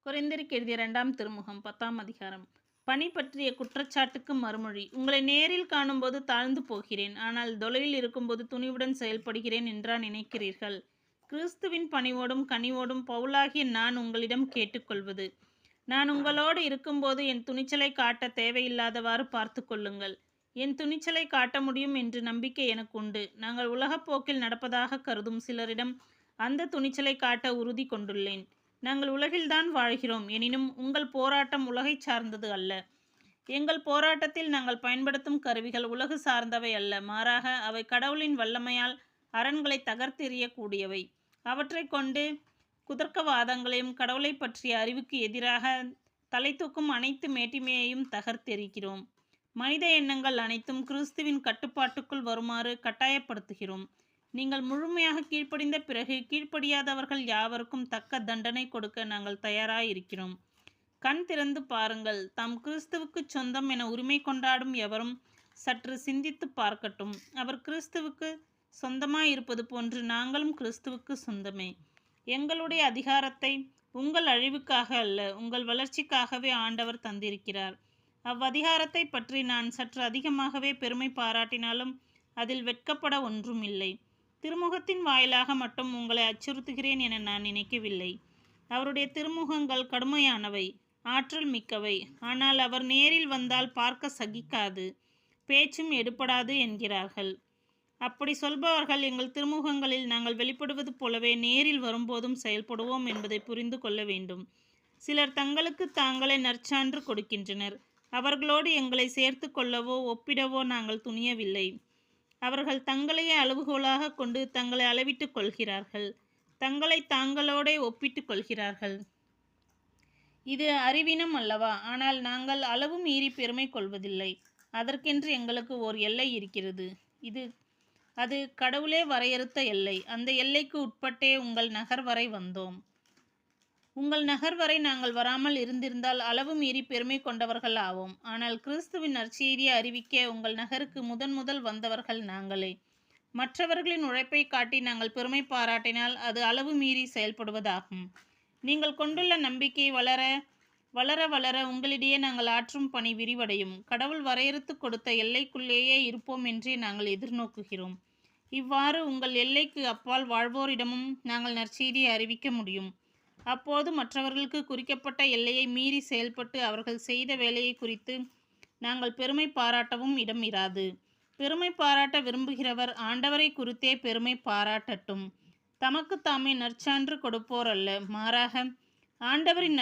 கொரிந்தியருக்கு எழுதிய 2ஆம் திருமுகம் 10ஆம் அதிகாரம். பணி பற்றிய குற்றச்சாட்டுக்கு மறுமொழி. உங்களை நேரில் காணும்போது தாழ்ந்து போகிறேன், ஆனால் தொலைவில் இருக்கும்போது துணிவுடன் செயல்படுகிறேன் என்றா நினைக்கிறீர்கள்? கிறிஸ்துவின் பணிவோடும் கனிவோடும் பவுலாகிய நான் உங்களிடம் கேட்டுக்கொள்வது, நான் உங்களோடு இருக்கும்போது என் துணிச்சலை காட்ட தேவையில்லாதவாறு பார்த்து கொள்ளுங்கள். என் துணிச்சலை காட்ட முடியும் என்று நம்பிக்கை எனக்கு உண்டு. நாங்கள் உலகப்போக்கில் நடப்பதாக கருதும் சிலரிடம் அந்த துணிச்சலை காட்ட உறுதி கொண்டுள்ளேன். நாங்கள் உலகில்தான் வாழ்கிறோம், எனினும் உங்கள் போராட்டம் உலகை சார்ந்தது அல்ல. எங்கள் போராட்டத்தில் நாங்கள் பயன்படுத்தும் கருவிகள் உலகு சார்ந்தவை அல்ல, மாறாக அவை கடவுளின் வல்லமையால் அரண்களை தகர்த்தெறியக்கூடியவை. அவற்றை கொண்டு குதர்க்கவாதங்களையும் கடவுளை பற்றிய அறிவுக்கு எதிராக தலை தூக்கும் அனைத்து மேட்டிமையையும் தகர்த்தெறிகிறோம். மனித எண்ணங்கள் அனைத்தும் கிறிஸ்துவின் கட்டுப்பாட்டுக்குள் வருமாறு கட்டாயப்படுத்துகிறோம். நீங்கள் முழுமையாக கீழ்ப்படிந்த பிறகு கீழ்ப்படியாதவர்கள் யாவருக்கும் தக்க தண்டனை கொடுக்க நாங்கள் தயாராயிருக்கிறோம். கண் திறந்து பாருங்கள். தாம் கிறிஸ்துவுக்கு சொந்தம் என உரிமை கொண்டாடும் எவரும் சற்று சிந்தித்து பார்க்கட்டும். அவர் கிறிஸ்துவுக்கு சொந்தமாயிருப்பது போன்று நாங்களும் கிறிஸ்துவுக்கு சொந்தமே. எங்களுடைய அதிகாரத்தை உங்கள் அழிவுக்காக அல்ல, உங்கள் வளர்ச்சிக்காகவே ஆண்டவர் தந்திருக்கிறார். அவ்வதிகாரத்தை பற்றி நான் சற்று அதிகமாகவே பெருமை பாராட்டினாலும் அதில் வெட்கப்பட ஒன்றும் இல்லை. திருமுகத்தின் வாயிலாக மட்டும் உங்களை அச்சுறுத்துகிறேன் என நான் நினைக்கவில்லை. அவருடைய திருமுகங்கள் கடுமையானவை, ஆற்றல் மிக்கவை. ஆனால் அவர் நேரில் வந்தால் பார்க்க சகிக்காது, பேச்சும் எடுபடாது என்கிறார்கள். அப்படி சொல்பவர்கள் எங்கள் திருமுகங்களில் நாங்கள் வெளிப்படுவது போலவே நேரில் வரும்போதும் செயல்படுவோம் என்பதை புரிந்து கொள்ள வேண்டும். சிலர் தங்களுக்கு தாங்களே நற்சான்று கொடுக்கின்றனர். அவர்களோடு எங்களை சேர்த்து கொள்ளவோ ஒப்பிடவோ நாங்கள் துணியவில்லை. அவர்கள் தங்களையே அளவுகோலாக கொண்டு தங்களை அளவிட்டுக் கொள்கிறார்கள், தங்களை தாங்களோடே ஒப்பிட்டுக் கொள்கிறார்கள். இது அறிவீனம் அல்லவா? ஆனால் நாங்கள் அளவு மீறி பெருமை கொள்வதில்லை. அதற்கென்று எங்களுக்கு ஓர் எல்லை இருக்கிறது. அது கடவுளே வரையறுத்த எல்லை. அந்த எல்லைக்கு உட்பட்டே உங்கள் நகர் வரை வந்தோம். உங்கள் நகர் வரை நாங்கள் வராமல் இருந்திருந்தால் அளவு மீறி பெருமை கொண்டவர்கள் ஆவோம். ஆனால் கிறிஸ்துவின் நற்செய்தியை அறிவிக்க உங்கள் நகருக்கு முதல் வந்தவர்கள் நாங்களே. மற்றவர்களின் உழைப்பை காட்டி நாங்கள் பெருமை பாராட்டினால் அது அளவு மீறி செயல்படுவதாகும். நீங்கள் கொண்டுள்ள நம்பிக்கை வளர வளர வளர உங்களிடையே நாங்கள் ஆற்றும் பணி விரிவடையும். கடவுள் வரையறுத்து கொடுத்த எல்லைக்குள்ளேயே இருப்போம் என்றே நாங்கள் எதிர்நோக்குகிறோம். இவ்வாறு உங்கள் எல்லைக்கு அப்பால் வாழ்வோரிடமும் நாங்கள் நற்செய்தியை அறிவிக்க முடியும். அப்போது மற்றவர்களுக்கு குறிக்கப்பட்ட எல்லையை மீறி செயல்பட்டு அவர்கள் செய்த வேலையை குறித்து நாங்கள் பெருமை பாராட்டவும் இடம் இராது. பெருமை பாராட்ட விரும்புகிறவர் ஆண்டவரை குறித்தே பெருமை பாராட்டட்டும். தமக்கு தாமே நற்சான்று கொடுப்போர் அல்ல, மாறாக ஆண்டவரின்